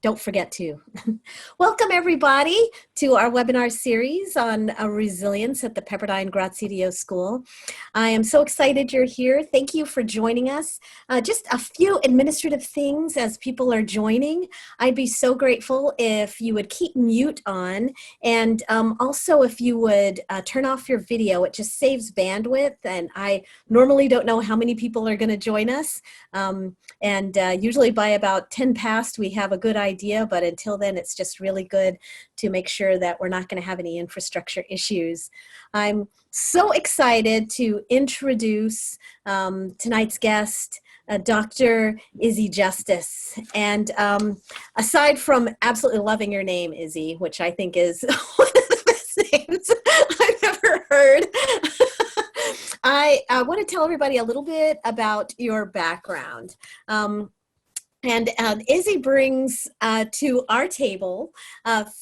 don't forget to. Welcome everybody to our webinar series on resilience at the Pepperdine Graziadio School. I am so excited you're here. Thank you for joining us. Just a few administrative things as people are joining. I'd be so grateful if you would keep mute on, and also if you would turn off your video. It just saves bandwidth, and I normally don't know how many people are going to join us. Usually by about 10 past, we have a good idea, but until then, it's just really good to make sure that we're not going to have any infrastructure issues. I'm so excited to introduce tonight's guest, Dr. Izzy Justice. And aside from absolutely loving your name, Izzy, which I think is one of the best names I've ever heard, I want to tell everybody a little bit about your background. Izzy brings to our table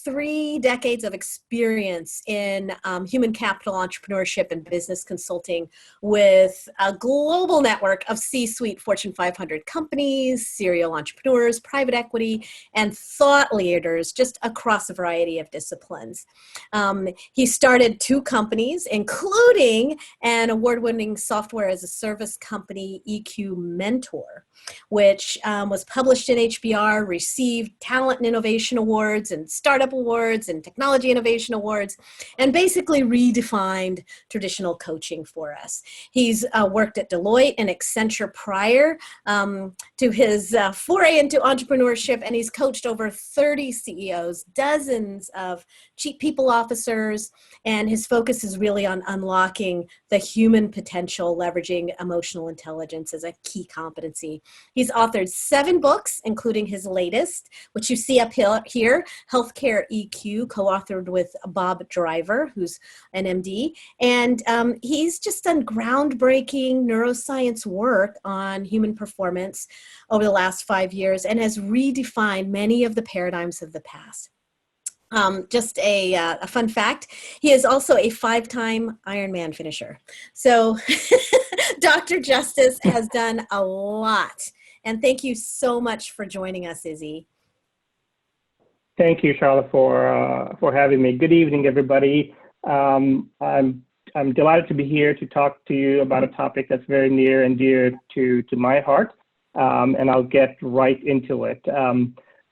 3 decades of experience in human capital entrepreneurship and business consulting with a global network of C-suite Fortune 500 companies, serial entrepreneurs, private equity, and thought leaders just across a variety of disciplines. He started 2 companies, including an award-winning software as a service company, EQ Mentor, which was published in HBR, received Talent and Innovation Awards and Startup Awards and Technology Innovation Awards, and basically redefined traditional coaching for us. He's worked at Deloitte and Accenture prior to his foray into entrepreneurship, and he's coached over 30 CEOs, dozens of chief people officers, and his focus is really on unlocking the human potential, leveraging emotional intelligence as a key competency. He's authored 7 books, including his latest, which you see up here, Healthcare EQ, co-authored with Bob Driver, who's an MD. And he's just done groundbreaking neuroscience work on human performance over the last 5 years and has redefined many of the paradigms of the past. Just a fun fact, he is also a 5-time Ironman finisher. So Dr. Justice has done a lot. And thank you so much for joining us, Izzy. Thank you, Charlotte, for having me. Good evening, everybody. I'm delighted to be here to talk to you about a topic that's very near and dear to my heart, and I'll get right into it.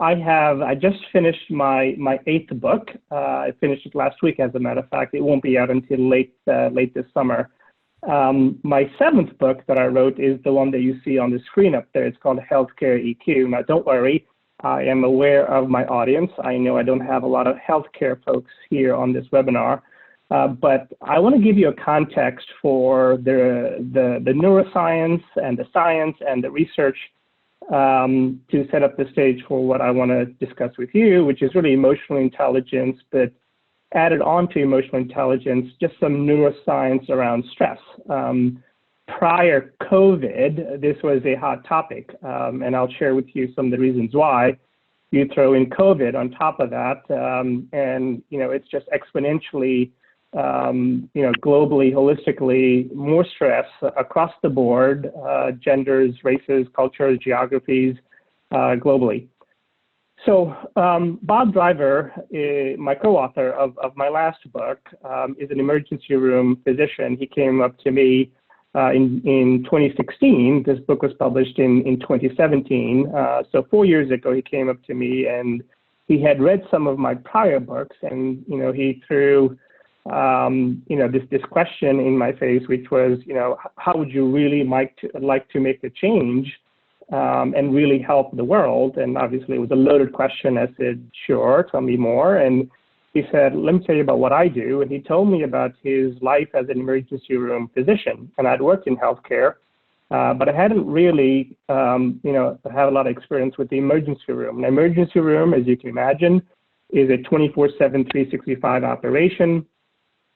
I just finished my 8th book. I finished it last week, as a matter of fact. It won't be out until late this summer. My 7th book that I wrote is the one that you see on the screen up there. It's called Healthcare EQ. Now, don't worry, I am aware of my audience. I know I don't have a lot of healthcare folks here on this webinar, but I want to give you a context for the neuroscience and the science and the research to set up the stage for what I want to discuss with you, which is really emotional intelligence, but added on to emotional intelligence, just some neuroscience around stress. Prior COVID, this was a hot topic, and I'll share with you some of the reasons why. You throw in COVID on top of that, and it's just exponentially, globally, holistically, more stress across the board, genders, races, cultures, geographies, globally. So Bob Driver, my co-author of my last book, is an emergency room physician. He came up to me in 2016. This book was published in 2017. So 4 years ago, he came up to me and he had read some of my prior books, and he threw this question in my face, which was, how would you really like to make a change and really help the world? And obviously it was a loaded question. I said, sure, tell me more. And he said, let me tell you about what I do. And he told me about his life as an emergency room physician. And I'd worked in healthcare, but I hadn't really, have a lot of experience with the emergency room. An emergency room, as you can imagine, is a 24/7, 365 operation.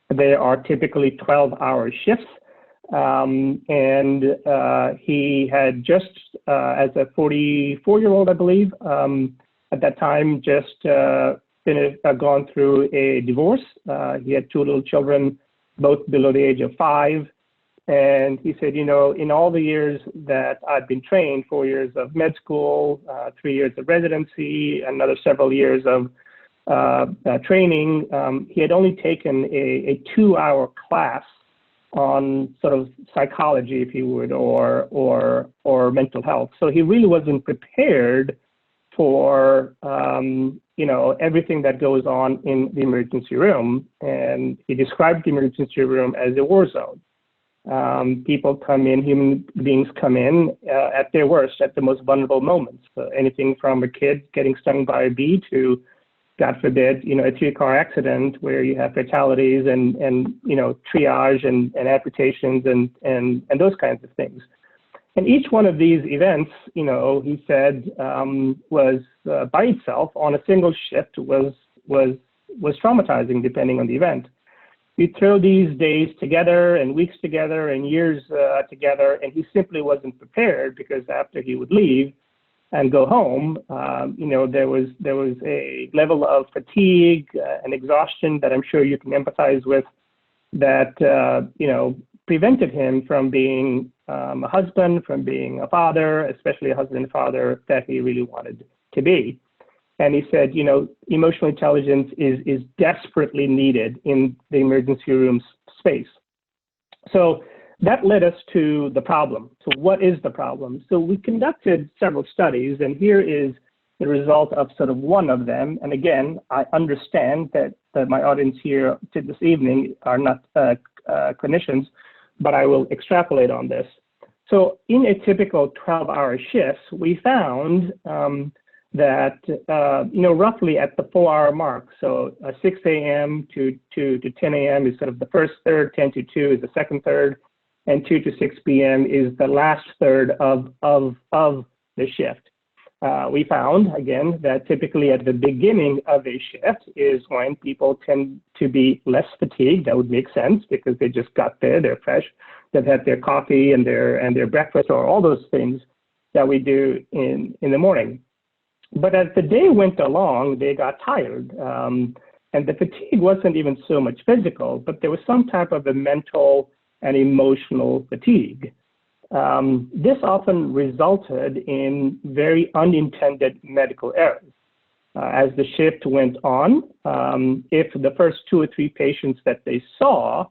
There are typically 12-hour shifts. He had just, as a 44-year-old, I believe, at that time, just gone through a divorce. He had 2 little children, both below the age of 5. And he said, in all the years that I've been trained, 4 years of med school, 3 years of residency, another several years of training, he had only taken a 2-hour class on sort of psychology, if you would, or mental health. So he really wasn't prepared for everything that goes on in the emergency room. And he described the emergency room as a war zone. People come in, human beings come in at their worst, at the most vulnerable moments. Anything from a kid getting stung by a bee to, God forbid, a 3-car accident where you have fatalities and triage and amputations and those kinds of things. And each one of these events, he said, was by itself on a single shift was traumatizing, depending on the event. You throw these days together and weeks together and years together, and he simply wasn't prepared, because after he would leave and go home, there was a level of fatigue and exhaustion that I'm sure you can empathize with, that prevented him from being a husband, from being a father, especially a husband and father that he really wanted to be. And he said, emotional intelligence is desperately needed in the emergency room space. So that led us to the problem. So what is the problem? So we conducted several studies, and here is the result of sort of one of them. And again, I understand that my audience here this evening are not clinicians, but I will extrapolate on this. So in a typical 12-hour shift, we found that, roughly at the 4-hour mark, so 6 a.m. to 10 a.m. is sort of the first third, 10 to 2 is the second third, and 2 to 6 p.m. is the last third of the shift. We found, again, that typically at the beginning of a shift is when people tend to be less fatigued. That would make sense, because they just got there, they're fresh, they've had their coffee and their breakfast, or all those things that we do in the morning. But as the day went along, they got tired. And the fatigue wasn't even so much physical, but there was some type of a mental and emotional fatigue. This often resulted in very unintended medical errors. As the shift went on, if the first 2 or 3 patients that they saw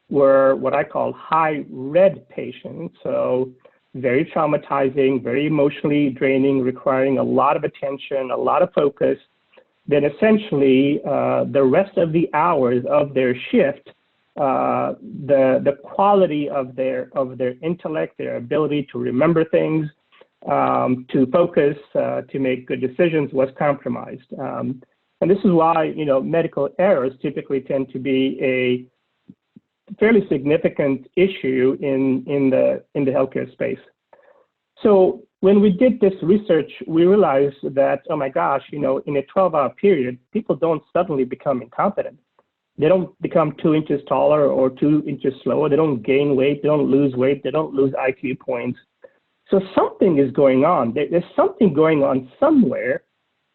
were what I call high red patients, so very traumatizing, very emotionally draining, requiring a lot of attention, a lot of focus, then essentially the rest of the hours of their shift, the quality of their intellect, their ability to remember things, to focus, to make good decisions was compromised. And this is why, medical errors typically tend to be a fairly significant issue in the healthcare space. So when we did this research, we realized that, oh my gosh, in a 12-hour period, people don't suddenly become incompetent. They don't become 2 inches taller or 2 inches slower. They don't gain weight. They don't lose weight. They don't lose IQ points. So something is going on. There's something going on somewhere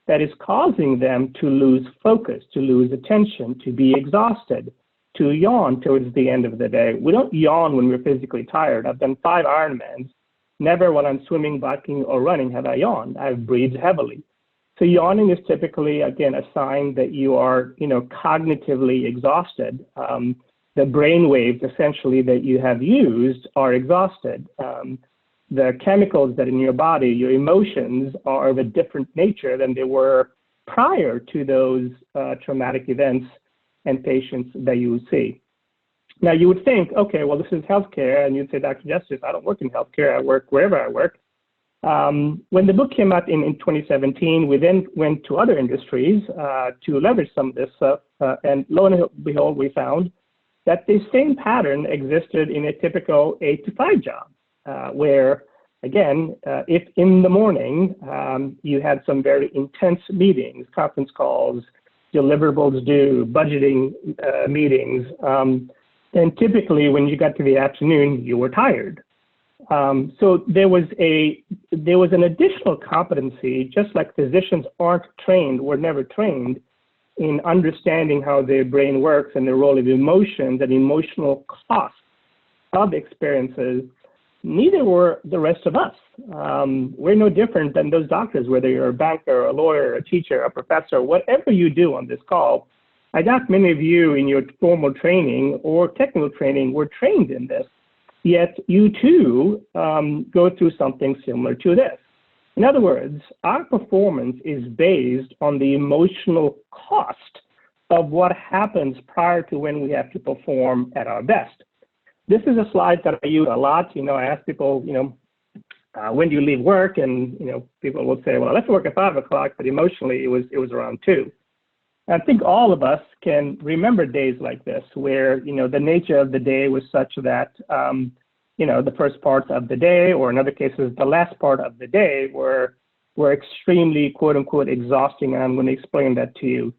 that is causing them to lose focus, to lose attention, to be exhausted, to yawn towards the end of the day. We don't yawn when we're physically tired. I've done 5 Ironmans. Never when I'm swimming, biking, or running have I yawned. I've breathed heavily. So yawning is typically, again, a sign that you are, cognitively exhausted. The brain waves, essentially, that you have used are exhausted. The chemicals that are in your body, your emotions, are of a different nature than they were prior to those traumatic events and patients that you would see. Now, you would think, okay, well, this is healthcare, and you'd say, Dr. Justice, I don't work in healthcare. I work wherever I work. When the book came out in 2017, we then went to other industries to leverage some of this stuff, and lo and behold, we found that the same pattern existed in a typical 8 to 5 job, where, again, if in the morning you had some very intense meetings, conference calls, deliverables due, budgeting meetings, then typically when you got to the afternoon, you were tired. So there was an additional competency, just like physicians aren't trained, were never trained in understanding how their brain works and the role of emotions and emotional costs of experiences, neither were the rest of us. We're no different than those doctors, whether you're a banker, a lawyer, a teacher, a professor, whatever you do on this call. I doubt many of you in your formal training or technical training were trained in this, yet you too go through something similar to this. In other words, our performance is based on the emotional cost of what happens prior to when we have to perform at our best. This is a slide that I use a lot. I ask people, when do you leave work? And, people will say, well, I left work at 5 o'clock, but emotionally it was around 2. I think all of us can remember days like this where, the nature of the day was such that, the first parts of the day, or in other cases, the last part of the day were extremely, quote unquote, exhausting. And I'm going to explain that to you.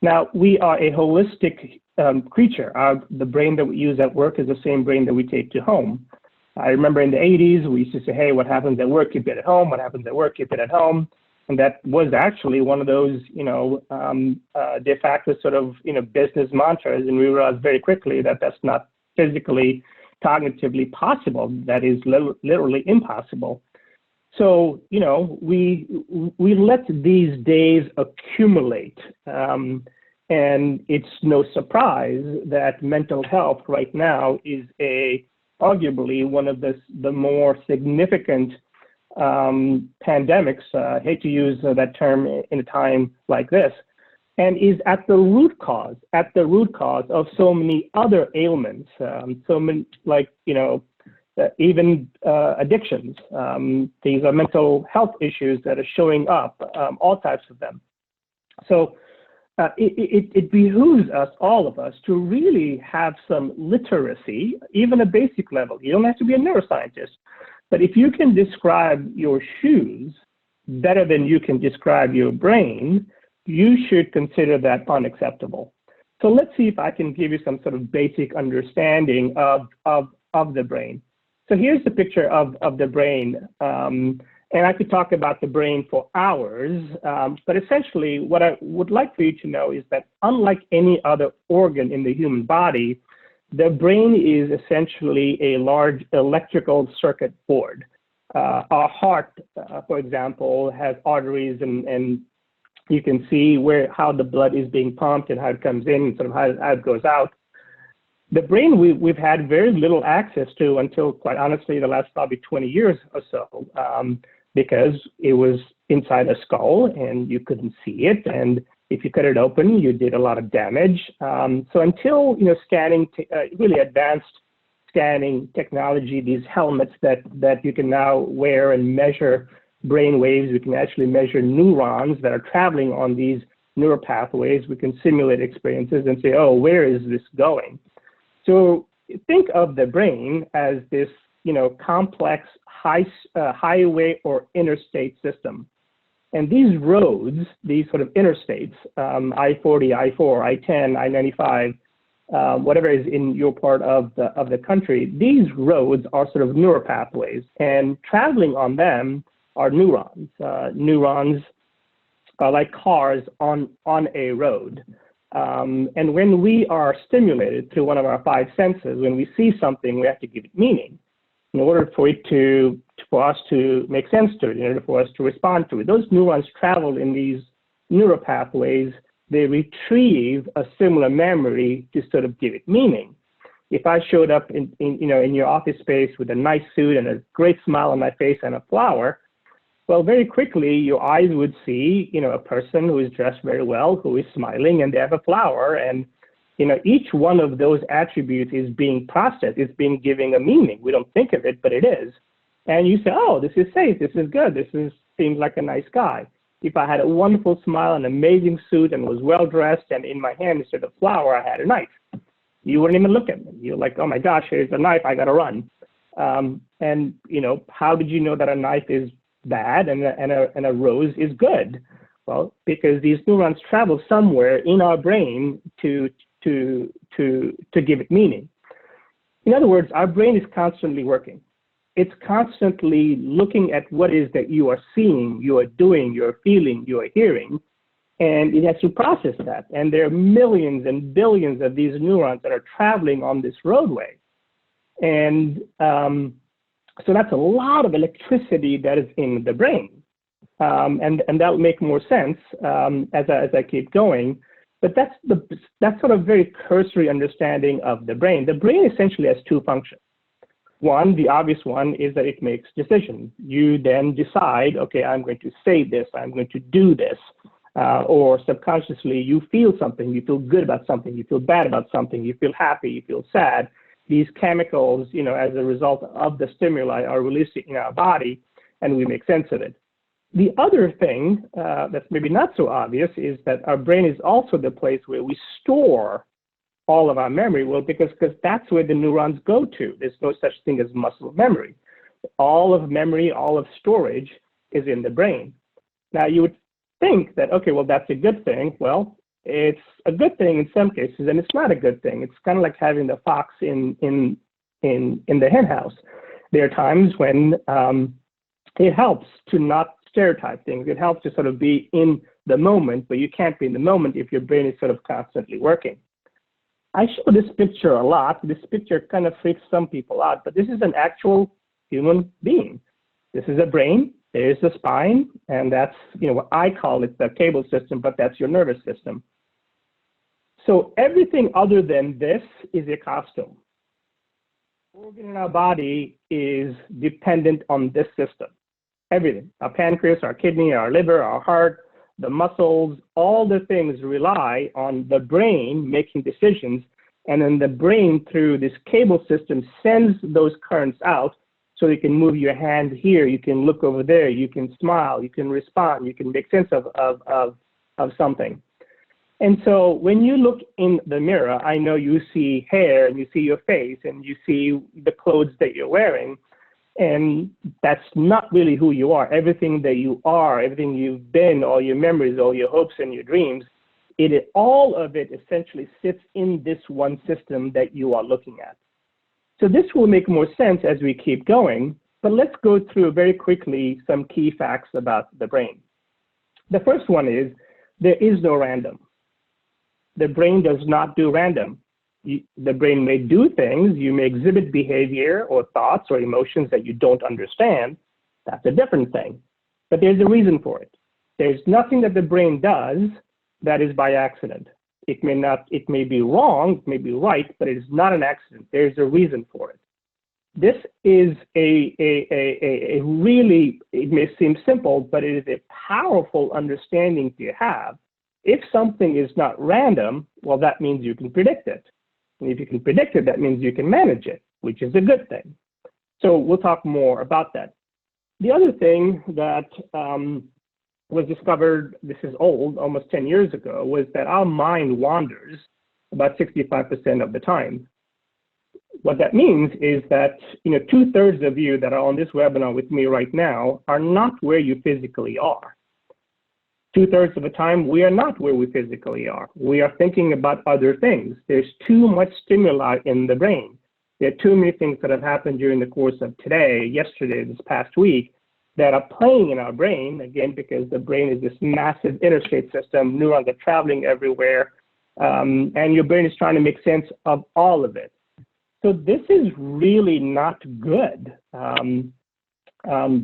Now, we are a holistic creature. The brain that we use at work is the same brain that we take to home. I remember in the 80s, we used to say, hey, what happens at work, keep it at home. What happens at work, keep it at home. And that was actually one of those, de facto sort of, business mantras. And we realized very quickly that that's not physically, cognitively possible. That is literally impossible. So, we let these days accumulate. And it's no surprise that mental health right now is arguably one of the more significant pandemics, I hate to use that term in a time like this, and is at the root cause of so many other ailments, so many, like, even addictions. These are mental health issues that are showing up, all types of them. So it behooves us, all of us, to really have some literacy, even a basic level. You don't have to be a neuroscientist, but if you can describe your shoes better than you can describe your brain, you should consider that unacceptable. So let's see if I can give you some sort of basic understanding of the brain. So here's the picture of the brain. And I could talk about the brain for hours, but essentially what I would like for you to know is that unlike any other organ in the human body, the brain is essentially a large electrical circuit board. Our heart, for example, has arteries, and you can see how the blood is being pumped and how it comes in and sort of how it goes out. The brain we've had very little access to until, quite honestly, the last probably 20 years or so, because it was inside a skull and you couldn't see it. And if you cut it open, you did a lot of damage. So until, scanning, really advanced scanning technology, these helmets that you can now wear and measure brain waves, we can actually measure neurons that are traveling on these neural pathways. We can simulate experiences and say, oh, where is this going? So think of the brain as this, complex highway or interstate system. And these roads, these sort of interstates, I-40, I-4, I-10, I-95, whatever is in your part of the country, these roads are sort of neural pathways, and traveling on them are neurons. Neurons are like cars on a road. And when we are stimulated through one of our 5 senses, when we see something, we have to give it meaning. In order for us to make sense to it, in order for us to respond to it, those neurons travel in these neural pathways. They retrieve a similar memory to sort of give it meaning. If I showed up in your office space with a nice suit and a great smile on my face and a flower, well, very quickly, your eyes would see, a person who is dressed very well, who is smiling, and they have a flower. And, each one of those attributes is being processed. It's being given a meaning. We don't think of it, but it is. And you say, oh, this is safe. This is good. Seems like a nice guy. If I had a wonderful smile, an amazing suit, and was well-dressed, and in my hand, instead of flower, I had a knife, you wouldn't even look at me. You're like, oh, my gosh, here's a knife. I got to run. And, how did you know that a knife is bad and a rose is good? Well, because these neurons travel somewhere in our brain to give it meaning. In other words, our brain is constantly working. It's constantly looking at what is that you are seeing, you are doing, you are feeling, you are hearing, and it has to process that. And there are millions and billions of these neurons that are traveling on this roadway. And so that's a lot of electricity that is in the brain. And that'll make more sense as I keep going. But that's sort of very cursory understanding of the brain. The brain essentially has two functions. One, the obvious one, is that it makes decisions. You then decide, okay, I'm going to say this, I'm going to do this, or subconsciously you feel something, you feel good about something, you feel bad about something, you feel happy, you feel sad. These chemicals, as a result of the stimuli are released in our body, and we make sense of it. The other thing that's maybe not so obvious is that our brain is also the place where we store all of our memory. Well, because that's where the neurons go to. There's no such thing as muscle memory. All of memory, all of storage is in the brain. Now, you would think that, okay, well, that's a good thing. Well, it's a good thing in some cases, and it's not a good thing. It's kind of like having the fox in the hen house. There are times when it helps to not stereotype things. It helps to sort of be in the moment, but you can't be in the moment if your brain is sort of constantly working. I show this picture a lot. This picture kind of freaks some people out, but this is an actual human being. This is a brain, there's the spine, and that's, what I call it the cable system, but that's your nervous system. So everything other than this is a costume. Organ in our body is dependent on this system. Everything, our pancreas, our kidney, our liver, our heart, the muscles, all the things rely on the brain making decisions, and then the brain through this cable system sends those currents out so you can move your hand here, you can look over there, you can smile, you can respond, you can make sense of something. And so when you look in the mirror, I know you see hair and you see your face and you see the clothes that you're wearing, and that's not really who you are. Everything that you are, everything you've been, all your memories, all your hopes and your dreams, all of it essentially sits in this one system that you are looking at. So this will make more sense as we keep going, but let's go through very quickly some key facts about the brain. The first one is there is no random. The brain does not do random. The brain may do things, you may exhibit behavior or thoughts or emotions that you don't understand. That's a different thing, but there's a reason for it. There's nothing that the brain does that is by accident. It may be wrong, it may be right, but it is not an accident. There's a reason for it. This is a really, it may seem simple, but it is a powerful understanding to have. If something is not random, well, that means you can predict it. And if you can predict it, that means you can manage it, which is a good thing. So we'll talk more about that. The other thing that was discovered, this is old, almost 10 years ago, was that our mind wanders about 65% of the time. What that means is that 2/3 of you that are on this webinar with me right now are not where you physically are. 2/3 of the time, we are not where we physically are. We are thinking about other things. There's too much stimuli in the brain. There are too many things that have happened during the course of today, yesterday, this past week, that are playing in our brain, again, because the brain is this massive interstate system, neurons are traveling everywhere, and your brain is trying to make sense of all of it. So this is really not good.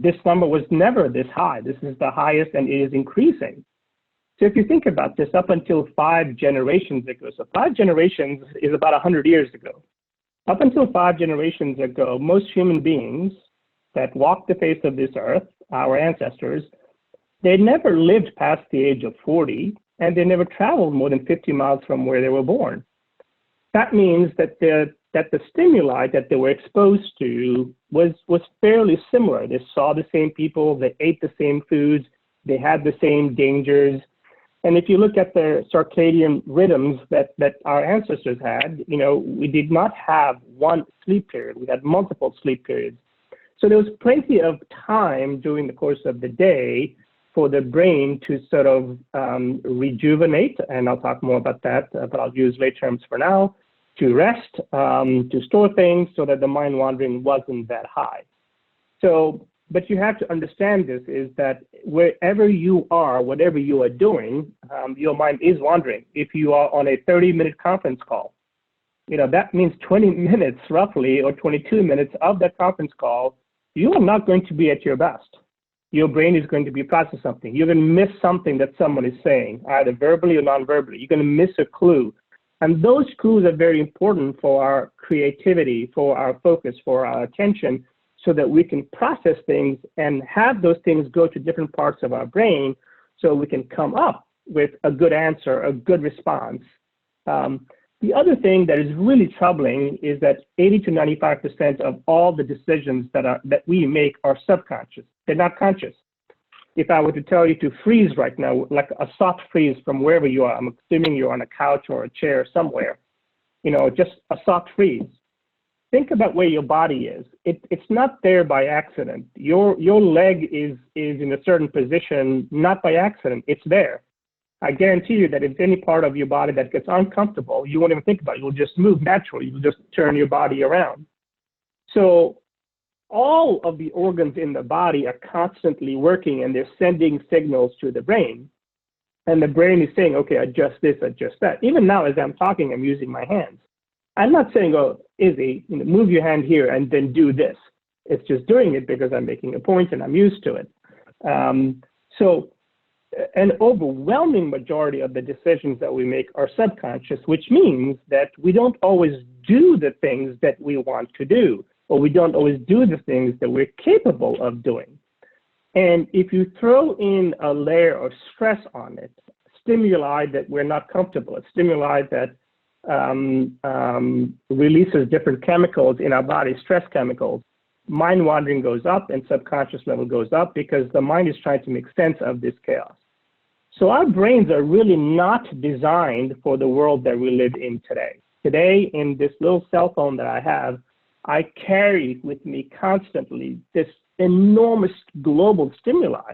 This number was never this high. This is the highest, and it is increasing. So if you think about this, up until 5 generations ago, so 5 generations is about 100 years ago. Up until 5 generations ago, most human beings that walked the face of this earth, our ancestors, they never lived past the age of 40, and they never traveled more than 50 miles from where they were born. That means that the stimuli that they were exposed to was fairly similar. They saw the same people, they ate the same foods, they had the same dangers. And if you look at the circadian rhythms that our ancestors had, we did not have one sleep period. We had multiple sleep periods. So there was plenty of time during the course of the day for the brain to sort of rejuvenate, and I'll talk more about that, but I'll use lay terms for now, to rest, to store things so that the mind wandering wasn't that high. So, but you have to understand this is that wherever you are, whatever you are doing, your mind is wandering. If you are on a 30-minute conference call, that means 20 minutes roughly, or 22 minutes of that conference call, you are not going to be at your best. Your brain is going to be processing something. You're going to miss something that someone is saying, either verbally or non-verbally. You're going to miss a clue. And those clues are very important for our creativity, for our focus, for our attention, so that we can process things and have those things go to different parts of our brain so we can come up with a good answer, a good response. The other thing that is really troubling is that 80 to 95% of all the decisions that we make are subconscious. They're not conscious. If I were to tell you to freeze right now, like a soft freeze from wherever you are, I'm assuming you're on a couch or a chair somewhere, just a soft freeze. Think about where your body is. It's not there by accident. Your leg is in a certain position, not by accident. It's there. I guarantee you that if any part of your body that gets uncomfortable, you won't even think about it. You'll just move naturally. You'll just turn your body around. So all of the organs in the body are constantly working, and they're sending signals to the brain. And the brain is saying, okay, adjust this, adjust that. Even now, as I'm talking, I'm using my hands. I'm not saying, oh, Izzy, move your hand here and then do this. It's just doing it because I'm making a point and I'm used to it. So an overwhelming majority of the decisions that we make are subconscious, which means that we don't always do the things that we want to do, or we don't always do the things that we're capable of doing. And if you throw in a layer of stress on it, stimuli that we're not comfortable with, stimuli that releases different chemicals in our body, stress chemicals, mind wandering goes up and subconscious level goes up because the mind is trying to make sense of this chaos. So our brains are really not designed for the world that we live in today. Today, in this little cell phone that I have, I carry with me constantly this enormous global stimuli.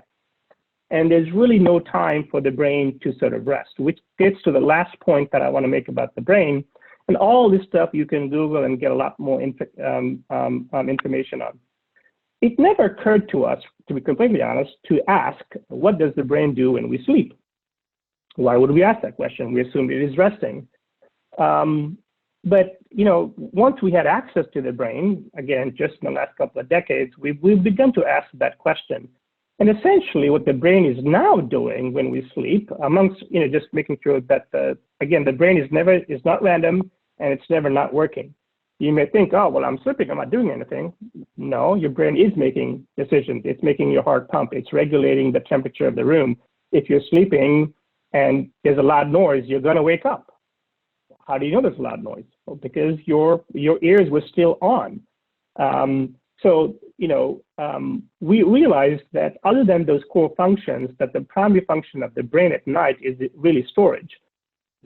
And there's really no time for the brain to sort of rest, which gets to the last point that I want to make about the brain. And all this stuff you can Google and get a lot more information on. It never occurred to us, to be completely honest, to ask, what does the brain do when we sleep? Why would we ask that question? We assumed it is resting. But once we had access to the brain, again, just in the last couple of decades, we've begun to ask that question. And essentially what the brain is now doing when we sleep, amongst, just making sure that, the brain is not random and it's never not working. You may think, oh, well, I'm sleeping, I'm not doing anything. No, your brain is making decisions. It's making your heart pump. It's regulating the temperature of the room. If you're sleeping and there's a loud noise, you're going to wake up. How do you know there's a loud noise? Well, because your ears were still on. We realized that other than those core functions, that the primary function of the brain at night is really storage.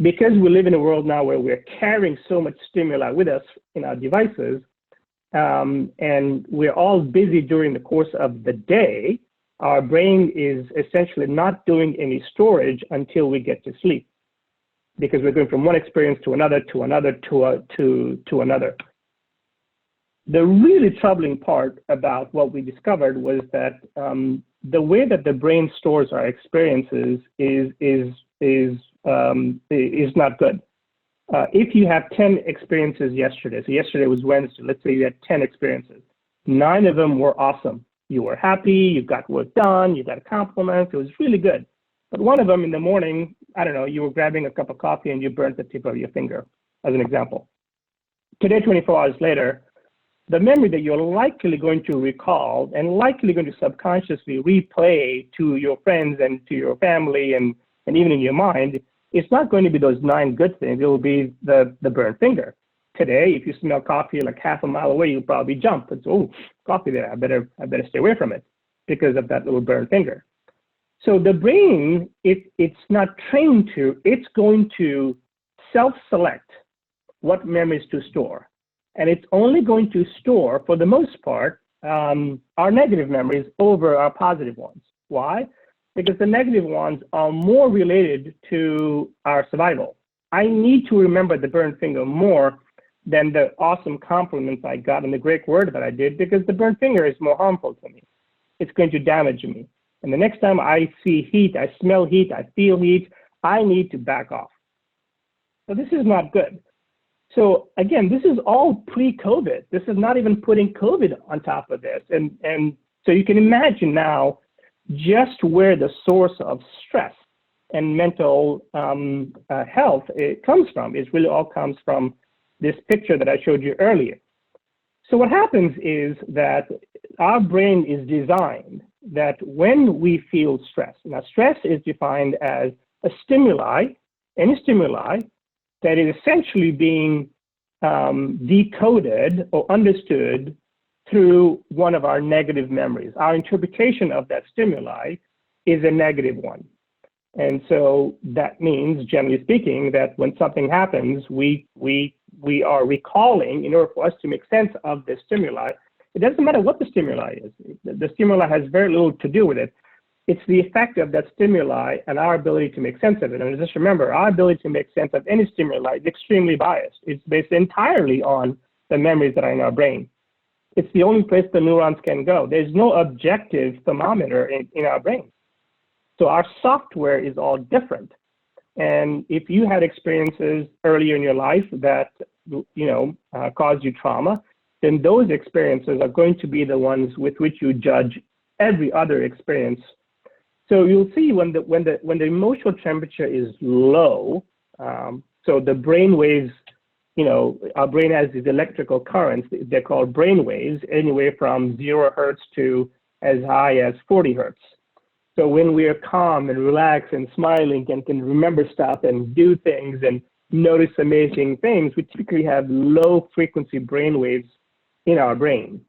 Because we live in a world now where we're carrying so much stimuli with us in our devices, and we're all busy during the course of the day, our brain is essentially not doing any storage until we get to sleep, because we're going from one experience to another, to another, to another. The really troubling part about what we discovered was that the way that the brain stores our experiences is not good. If you have 10 experiences yesterday, so yesterday was Wednesday, let's say you had 10 experiences, 9 of them were awesome. You were happy, you got work done, you got a compliment, it was really good. But one of them in the morning, I don't know, you were grabbing a cup of coffee and you burnt the tip of your finger, as an example. Today, 24 hours later, the memory that you're likely going to recall and likely going to subconsciously replay to your friends and to your family and even in your mind, it's not going to be those 9 good things. It will be the burnt finger. Today, if you smell coffee like half a mile away, you'll probably jump and say, oh, coffee there, I better stay away from it because of that little burnt finger. So the brain, if it's not trained to, it's going to self-select what memories to store. And it's only going to store, for the most part, our negative memories over our positive ones. Why? Because the negative ones are more related to our survival. I need to remember the burnt finger more than the awesome compliments I got and the great word that I did, because the burnt finger is more harmful to me. It's going to damage me. And the next time I see heat, I smell heat, I feel heat, I need to back off. So this is not good. So again, this is all pre-COVID. This is not even putting COVID on top of this. And so you can imagine now just where the source of stress and mental health it comes from. It really all comes from this picture that I showed you earlier. So what happens is that our brain is designed that when we feel stress, now stress is defined as a stimuli, any stimuli that is essentially being decoded or understood through one of our negative memories. Our interpretation of that stimuli is a negative one. And so that means, generally speaking, that when something happens, we are recalling, in order for us to make sense of the stimuli. It doesn't matter what the stimuli is. The stimuli has very little to do with it. It's the effect of that stimuli and our ability to make sense of it. And just remember, our ability to make sense of any stimuli is extremely biased. It's based entirely on the memories that are in our brain. It's the only place the neurons can go. There's no objective thermometer in our brain. So our software is all different. And if you had experiences earlier in your life that caused you trauma, then those experiences are going to be the ones with which you judge every other experience. So you'll see when the emotional temperature is low, so the brain waves, our brain has these electrical currents. They're called brain waves, anywhere from 0 hertz to as high as 40 hertz. So when we are calm and relaxed and smiling and can remember stuff and do things and notice amazing things, we typically have low frequency brain waves in our brain.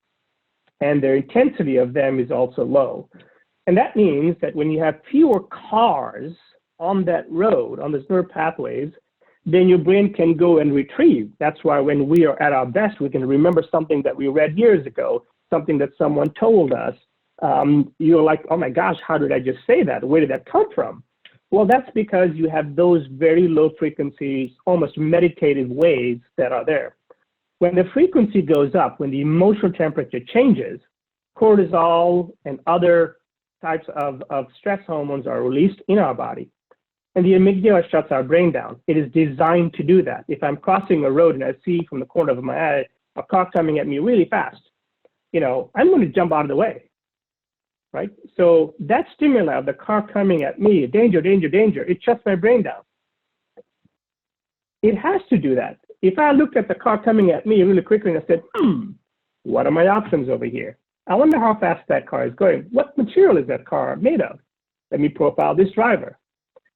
And the intensity of them is also low. And that means that when you have fewer cars on that road, on those neural pathways, then your brain can go and retrieve. That's why when we are at our best, we can remember something that we read years ago, something that someone told us. You're like, oh my gosh, how did I just say that? Where did that come from? Well, that's because you have those very low frequencies, almost meditative waves that are there. When the frequency goes up, when the emotional temperature changes, cortisol and other types of stress hormones are released in our body. And the amygdala shuts our brain down. It is designed to do that. If I'm crossing a road and I see from the corner of my eye a car coming at me really fast, I'm going to jump out of the way, right? So that stimuli of the car coming at me, danger, danger, danger, it shuts my brain down. It has to do that. If I looked at the car coming at me really quickly and I said, what are my options over here? I wonder how fast that car is going. What material is that car made of? Let me profile this driver.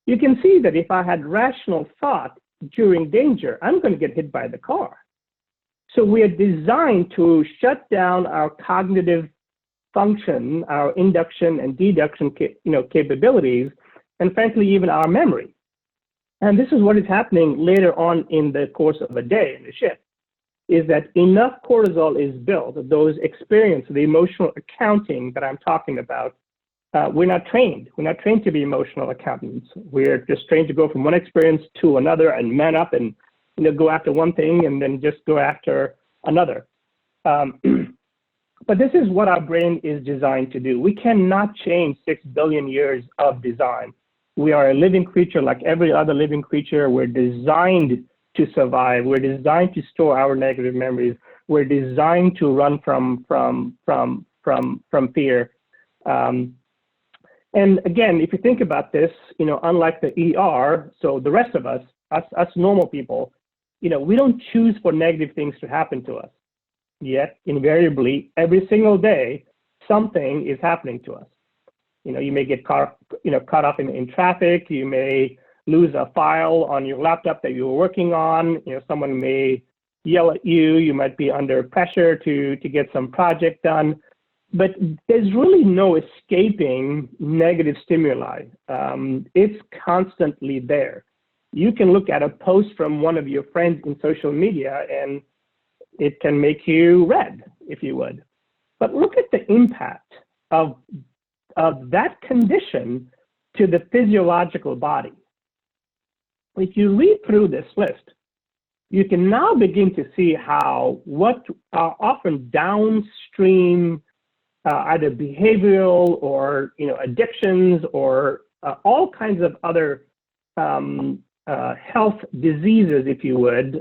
You can see that if I had rational thought during danger, I'm going to get hit by the car. So we are designed to shut down our cognitive function, our induction and deduction capabilities, and frankly, even our memory. And this is what is happening later on in the course of a day in the shift, is that enough cortisol is built, those experiences, the emotional accounting that I'm talking about. We're not trained. We're not trained to be emotional accountants. We're just trained to go from one experience to another and man up and go after one thing and then just go after another. But this is what our brain is designed to do. We cannot change 6 billion years of design. We are a living creature like every other living creature. We're designed to survive. We're designed to store our negative memories. We're designed to run from fear. And again, if you think about this, unlike the ER, so the rest of us normal people, we don't choose for negative things to happen to us. Yet, invariably, every single day, something is happening to us. You may get caught up in traffic. You may lose a file on your laptop that you were working on. Someone may yell at you. You might be under pressure to get some project done. But there's really no escaping negative stimuli. It's constantly there. You can look at a post from one of your friends in social media and it can make you red, if you would. But look at the impact of that condition to the physiological body. If you read through this list, you can now begin to see how what are often downstream either behavioral or addictions or all kinds of other health diseases, if you would,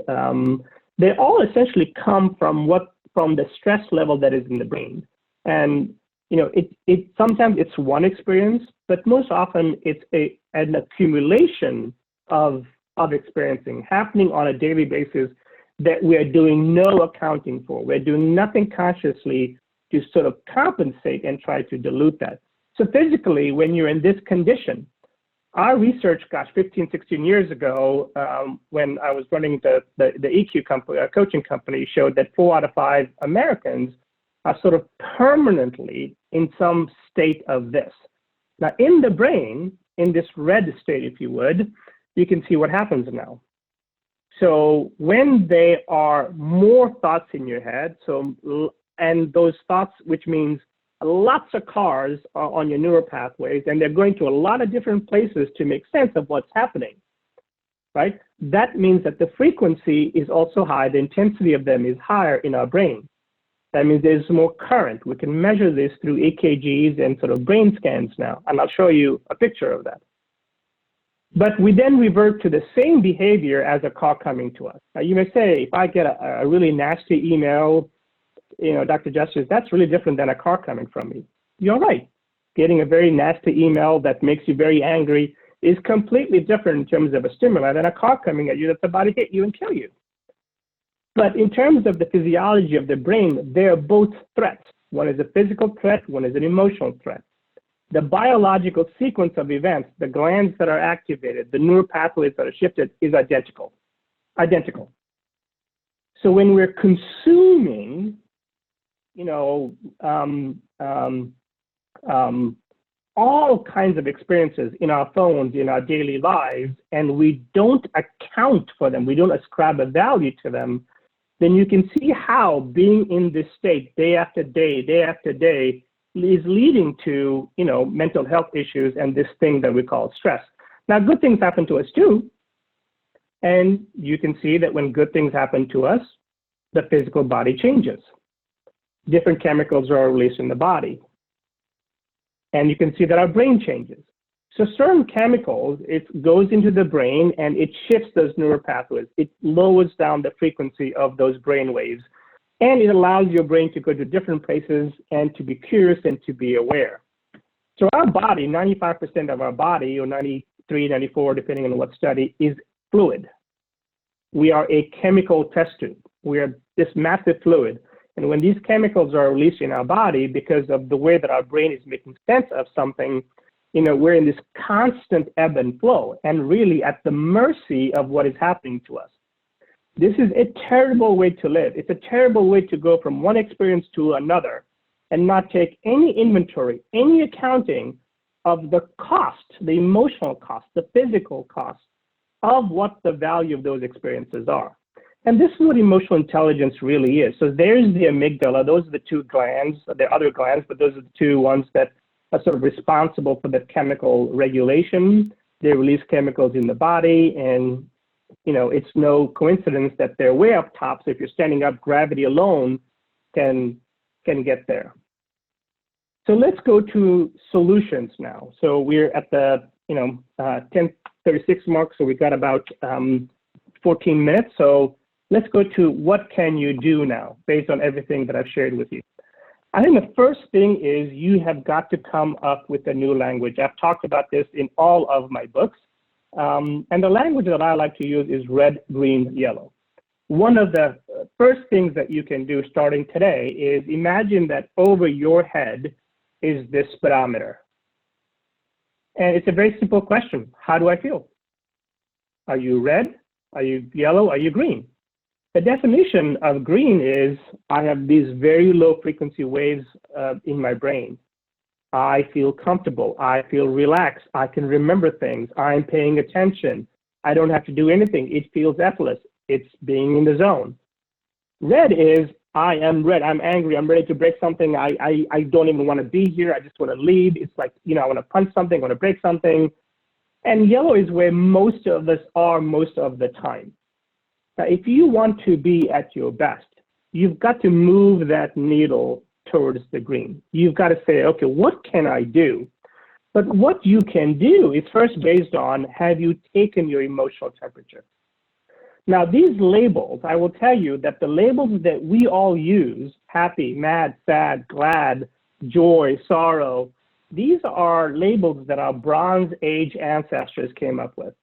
they all essentially come from the stress level that is in the brain. And it sometimes it's one experience, but most often it's an accumulation of experiencing happening on a daily basis that we are doing no accounting for. We're doing nothing consciously to sort of compensate and try to dilute that. So physically, when you're in this condition, our research, 15, 16 years ago, when I was running the EQ company, a coaching company, showed that 4 out of 5 Americans are sort of permanently in some state of this. Now, in the brain, in this red state, if you would, you can see what happens now. So when there are more thoughts in your head, and those thoughts, which means lots of cars are on your neural pathways, and they're going to a lot of different places to make sense of what's happening, right? That means that the frequency is also high. The intensity of them is higher in our brain. That means there's more current. We can measure this through EKGs and sort of brain scans now, and I'll show you a picture of that. But we then revert to the same behavior as a car coming to us. Now, you may say, if I get a really nasty email, Dr. Justice, that's really different than a car coming from me. You're right. Getting a very nasty email that makes you very angry is completely different in terms of a stimuli than a car coming at you that's about to hit you and kill you. But in terms of the physiology of the brain, they're both threats. One is a physical threat, one is an emotional threat. The biological sequence of events, the glands that are activated, the neural pathways that are shifted is identical. So when we're consuming, all kinds of experiences in our phones, in our daily lives, and we don't account for them, we don't ascribe a value to them, then you can see how being in this state day after day is leading to, mental health issues and this thing that we call stress. Now, good things happen to us too. And you can see that when good things happen to us, the physical body changes. Different chemicals are released in the body. And you can see that our brain changes. So certain chemicals, it goes into the brain and it shifts those neural pathways. It lowers down the frequency of those brain waves. And it allows your brain to go to different places and to be curious and to be aware. So our body, 95% of our body, or 93, 94, depending on what study, is fluid. We are a chemical test tube. We are this massive fluid. And when these chemicals are released in our body, because of the way that our brain is making sense of something, we're in this constant ebb and flow and really at the mercy of what is happening to us. This is a terrible way to live. It's a terrible way to go from one experience to another and not take any inventory, any accounting of the cost, the emotional cost, the physical cost of what the value of those experiences are. And this is what emotional intelligence really is. So there's the amygdala. Those are the 2 glands. There are other glands, but those are the 2 ones that are sort of responsible for the chemical regulation. They release chemicals in the body, and it's no coincidence that they're way up top. So if you're standing up, gravity alone can get there. So let's go to solutions now. So we're at the 10:36 mark. So we've got about 14 minutes. So let's go to what can you do now based on everything that I've shared with you. I think the first thing is you have got to come up with a new language. I've talked about this in all of my books. And the language that I like to use is red, green, yellow. One of the first things that you can do starting today is imagine that over your head is this speedometer. And it's a very simple question. How do I feel? Are you red? Are you yellow? Are you green? The definition of green is I have these very low frequency waves in my brain. I feel comfortable. I feel relaxed. I can remember things. I'm paying attention. I don't have to do anything. It feels effortless. It's being in the zone. Red is I am red. I'm angry. I'm ready to break something. I don't even want to be here. I just want to leave. It's like, I want to punch something. I want to break something. And yellow is where most of us are most of the time. Now, if you want to be at your best, you've got to move that needle towards the green. You've got to say, okay, what can I do? But what you can do is first based on, have you taken your emotional temperature? Now, these labels, I will tell you that the labels that we all use, happy, mad, sad, glad, joy, sorrow, these are labels that our Bronze Age ancestors came up with.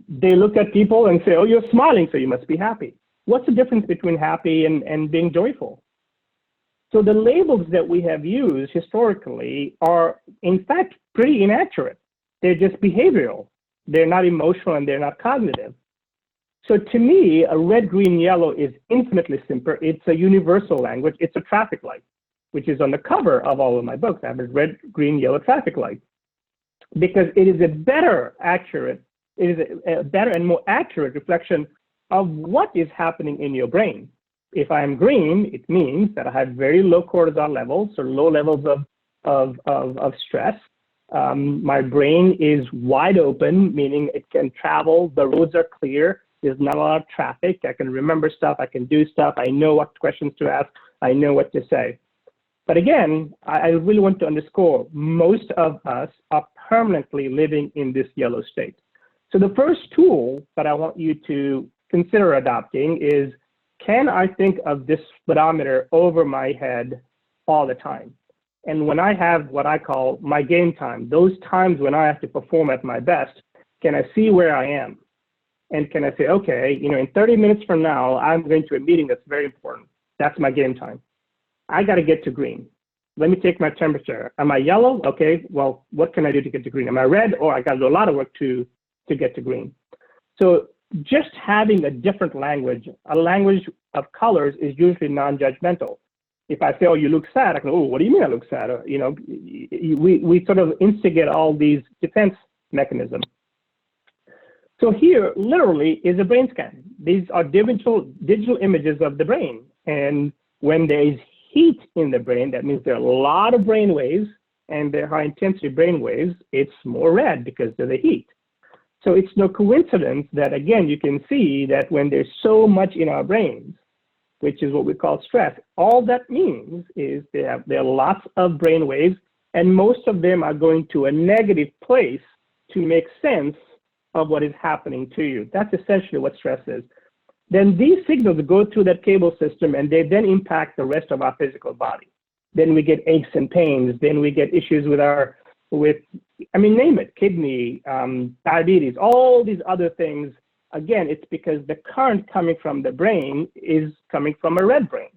They look at people and say, oh, you're smiling, so you must be happy. What's the difference between happy and being joyful? So the labels that we have used historically are, in fact, pretty inaccurate. They're just behavioral. They're not emotional and they're not cognitive. So to me, a red, green, yellow is infinitely simpler. It's a universal language. It's a traffic light, which is on the cover of all of my books. I have a red, green, yellow traffic light because it is a better and more accurate reflection of what is happening in your brain. If I'm green, it means that I have very low cortisol levels or low levels of stress. My brain is wide open, meaning it can travel. The roads are clear. There's not a lot of traffic. I can remember stuff. I can do stuff. I know what questions to ask. I know what to say. But again, I really want to underscore, most of us are permanently living in this yellow state. So the first tool that I want you to consider adopting is, can I think of this speedometer over my head all the time? And when I have what I call my game time, those times when I have to perform at my best, can I see where I am? And can I say, okay, in 30 minutes from now, I'm going to a meeting that's very important. That's my game time. I got to get to green. Let me take my temperature. Am I yellow? Okay, well, what can I do to get to green? Am I red? Or I got to do a lot of work to get to green. So just having a different language, a language of colors, is usually non-judgmental. If I say, oh, you look sad, I can, oh, what do you mean I look sad? We sort of instigate all these defense mechanisms. So here, literally, is a brain scan. These are digital images of the brain. And when there is heat in the brain, that means there are a lot of brain waves, and they're high intensity brain waves. It's more red because of the heat. So it's no coincidence that, again, you can see that when there's so much in our brains, which is what we call stress, all that means is there are lots of brain waves, and most of them are going to a negative place to make sense of what is happening to you. That's essentially what stress is. Then these signals go through that cable system, and they then impact the rest of our physical body. Then we get aches and pains. Then we get issues name it, kidney, diabetes, all these other things. Again, it's because the current coming from the brain is coming from a red brain.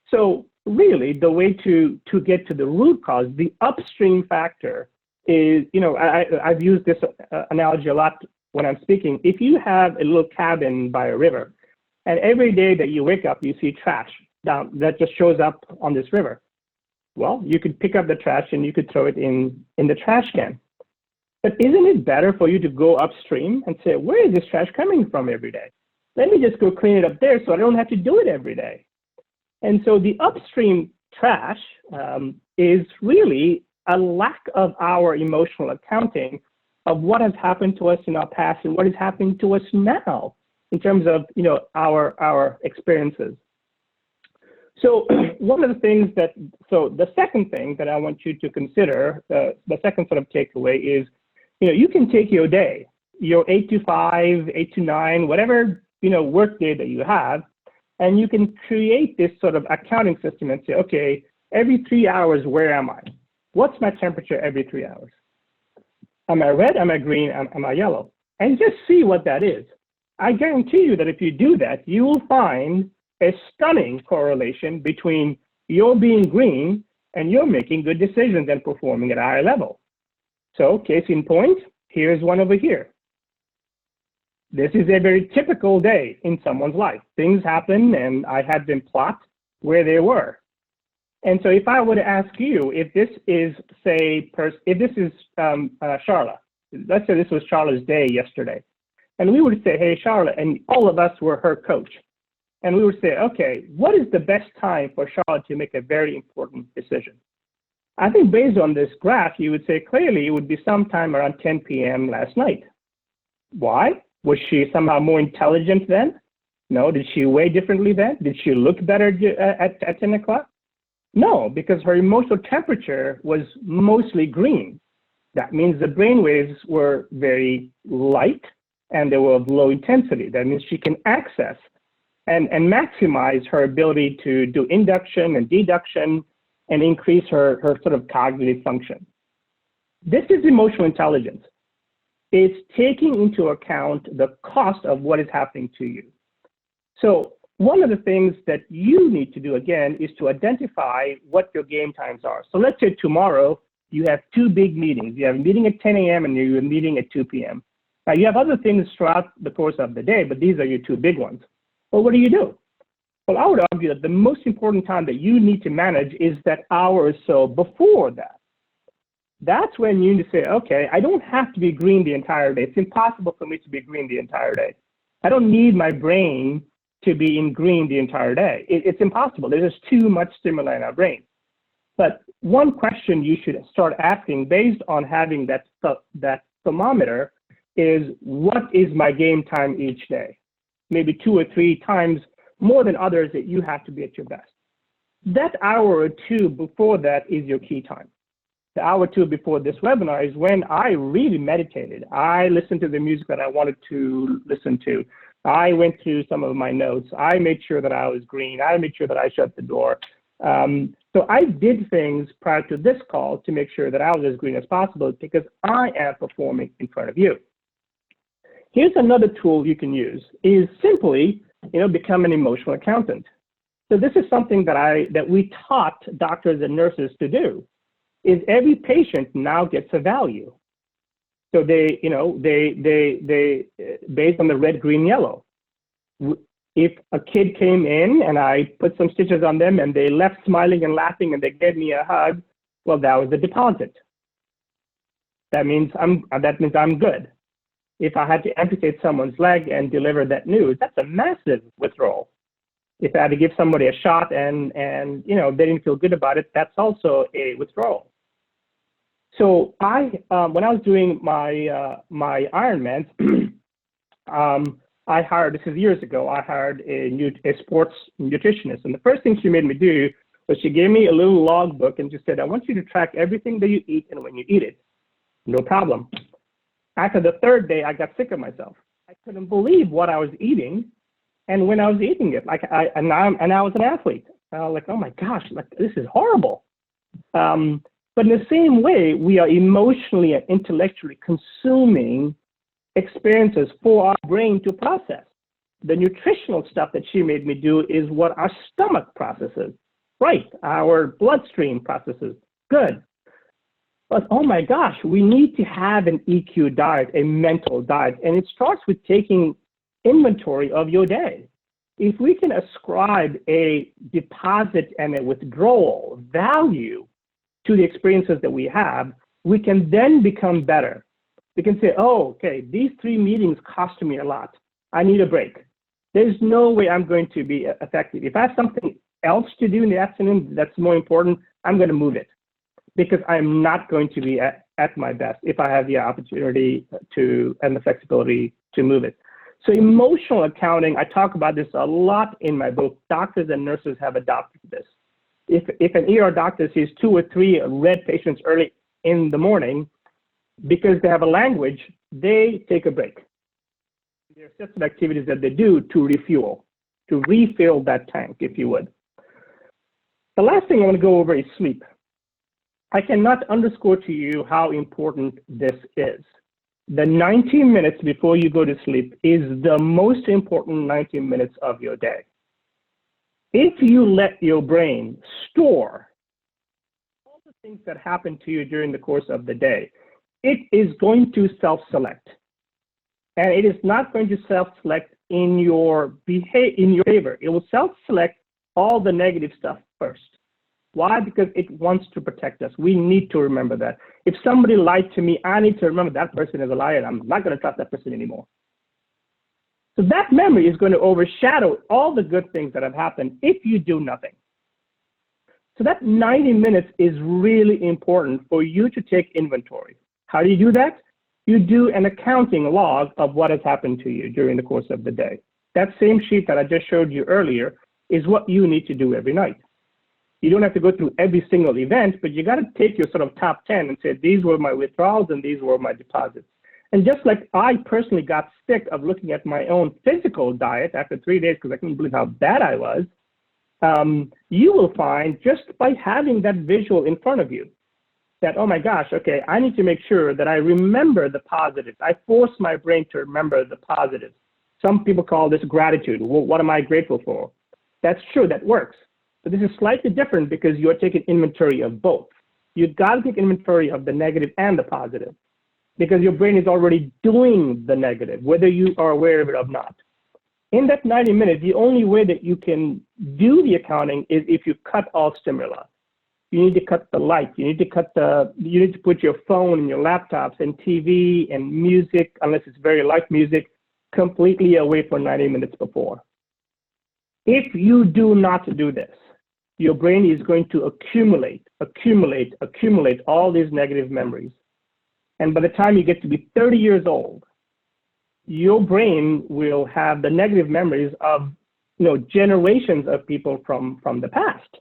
So really, the way to get to the root cause, the upstream factor is, I've used this analogy a lot when I'm speaking. If you have a little cabin by a river, and every day that you wake up, you see trash down that just shows up on this river. Well, you could pick up the trash and you could throw it in the trash can. But isn't it better for you to go upstream and say, where is this trash coming from every day? Let me just go clean it up there so I don't have to do it every day. And so the upstream trash is really a lack of our emotional accounting of what has happened to us in our past and what is happening to us now in terms of our experiences. So one of the things the second thing that I want you to consider, the second sort of takeaway is, you can take your day, your 8 to 5, 8 to 9, whatever, work day that you have, and you can create this sort of accounting system and say, okay, every 3 hours, where am I? What's my temperature every 3 hours? Am I red? Am I green? Am I yellow? And just see what that is. I guarantee you that if you do that, you will find a stunning correlation between your being green and you're making good decisions and performing at a higher level. So case in point, here's one over here. This is a very typical day in someone's life. Things happen and I had them plot where they were. And so if I were to ask you, if this is, Charlotte, let's say this was Charlotte's day yesterday, and we would say, hey, Charlotte, and all of us were her coach. And we would say, okay, what is the best time for Charlotte to make a very important decision? I think based on this graph, you would say clearly it would be sometime around 10 p.m. last night. Why? Was she somehow more intelligent then? No. Did she weigh differently then? Did she look better at 10 o'clock? No, because her emotional temperature was mostly green. That means the brain waves were very light, and they were of low intensity. That means she can access and maximize her ability to do induction and deduction and increase her sort of cognitive function. This is emotional intelligence. It's taking into account the cost of what is happening to you. So one of the things that you need to do, again, is to identify what your game times are. So let's say tomorrow you have two big meetings. You have a meeting at 10 a.m. and you have a meeting at 2 p.m. Now you have other things throughout the course of the day, but these are your two big ones. Well, what do you do? Well, I would argue that the most important time that you need to manage is that hour or so before that. That's when you need to say, okay, I don't have to be green the entire day. It's impossible for me to be green the entire day. I don't need my brain to be in green the entire day. It's impossible. There's just too much stimuli in our brain. But one question you should start asking based on having that thermometer is, what is my game time each day? Maybe 2 or 3 times more than others that you have to be at your best. That hour or two before that is your key time. The hour or two before this webinar is when I really meditated. I listened to the music that I wanted to listen to. I went through some of my notes. I made sure that I was green. I made sure that I shut the door. So I did things prior to this call to make sure that I was as green as possible because I am performing in front of you. Here's another tool you can use is simply, become an emotional accountant. So this is something that we taught doctors and nurses to do, is every patient now gets a value. So they based on the red, green, yellow. If a kid came in and I put some stitches on them and they left smiling and laughing and they gave me a hug, well, that was a deposit. That means I'm good. If I had to amputate someone's leg and deliver that news, that's a massive withdrawal. If I had to give somebody a shot and they didn't feel good about it, that's also a withdrawal. So when I was doing my Ironmans, I hired, this is years ago, I hired a sports nutritionist. And the first thing she made me do was she gave me a little log book and just said, I want you to track everything that you eat and when you eat it. No problem. After the third day, I got sick of myself. I couldn't believe what I was eating and when I was eating it. And I was an athlete. I was like, oh my gosh, this is horrible. But in the same way, we are emotionally and intellectually consuming experiences for our brain to process. The nutritional stuff that she made me do is what our stomach processes. Right, our bloodstream processes. Good. But oh my gosh, we need to have an EQ diet, a mental diet, and it starts with taking inventory of your day. If we can ascribe a deposit and a withdrawal value to the experiences that we have, we can then become better. We can say, oh, okay, these 3 meetings cost me a lot. I need a break. There's no way I'm going to be effective. If I have something else to do in the afternoon that's more important, I'm going to move it because I'm not going to be at my best if I have the opportunity and the flexibility to move it. So emotional accounting, I talk about this a lot in my book. Doctors and nurses have adopted this. If an ER doctor sees 2 or 3 red patients early in the morning, because they have a language, they take a break. There are sets of activities that they do to refuel, to refill that tank, if you would. The last thing I want to go over is sleep. I cannot underscore to you how important this is. The 90 minutes before you go to sleep is the most important 90 minutes of your day. If you let your brain store all the things that happen to you during the course of the day, it is going to self-select. And it is not going to self-select in your favor. It will self-select all the negative stuff first. Why? Because it wants to protect us. We need to remember that. If somebody lied to me, I need to remember that person is a liar. I'm not going to trust that person anymore. So that memory is going to overshadow all the good things that have happened if you do nothing. So that 90 minutes is really important for you to take inventory. How do you do that? You do an accounting log of what has happened to you during the course of the day. That same sheet that I just showed you earlier is what you need to do every night. You don't have to go through every single event, but you got to take your sort of top 10 and say, these were my withdrawals and these were my deposits. And just like I personally got sick of looking at my own physical diet after 3 days because I couldn't believe how bad I was, you will find just by having that visual in front of you that, oh my gosh, okay, I need to make sure that I remember the positives. I force my brain to remember the positives. Some people call this gratitude. Well, what am I grateful for? That's true, that works. But this is slightly different because you're taking inventory of both. You've got to take inventory of the negative and the positive because your brain is already doing the negative, whether you are aware of it or not. In that 90 minutes, the only way that you can do the accounting is if you cut all stimuli. You need to cut the light. You need to put your phone and your laptops and TV and music, unless it's very light music, completely away for 90 minutes before. If you do not do this, your brain is going to accumulate all these negative memories. And by the time you get to be 30 years old, your brain will have the negative memories of generations of people from the past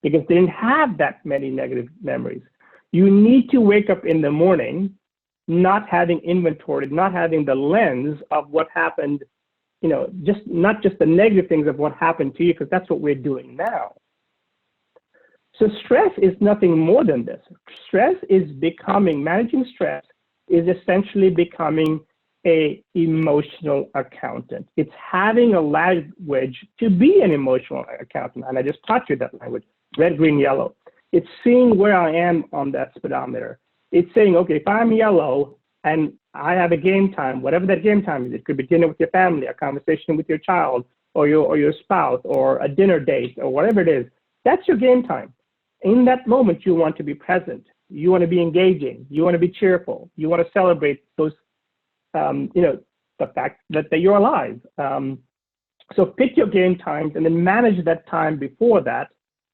because they didn't have that many negative memories. You need to wake up in the morning not having inventoried, not having the lens of what happened, just not just the negative things of what happened to you, because that's what we're doing now. So stress is nothing more than this. Managing stress is essentially becoming a emotional accountant. It's having a language to be an emotional accountant. And I just taught you that language, red, green, yellow. It's seeing where I am on that speedometer. It's saying, okay, if I'm yellow and I have a game time, whatever that game time is, it could be dinner with your family, a conversation with your child or your spouse or a dinner date or whatever it is, that's your game time. In that moment, you want to be present. You want to be engaging. You want to be cheerful. You want to celebrate those, the fact that you're alive. So pick your game times and then manage that time before that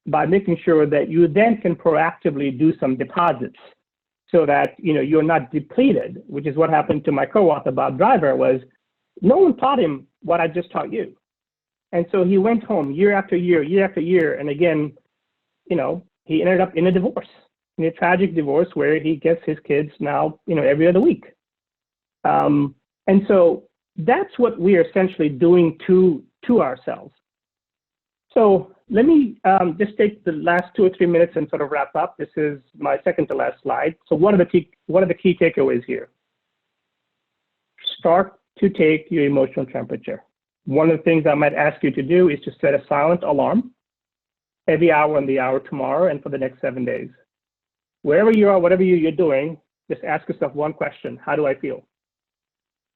by making sure that you then can proactively do some deposits so that you're not depleted, which is what happened to my co-author, Bob Driver, was no one taught him what I just taught you. And so he went home year after year, and again, he ended up in a divorce, in a tragic divorce where he gets his kids now, every other week. And so that's what we are essentially doing to ourselves. So let me just take the last 2 or 3 minutes and sort of wrap up. This is my second to last slide. So what are the key takeaways here? Start to take your emotional temperature. One of the things I might ask you to do is to set a silent alarm every hour on the hour tomorrow and for the next 7 days. Wherever you are, whatever you're doing, just ask yourself one question: how do I feel?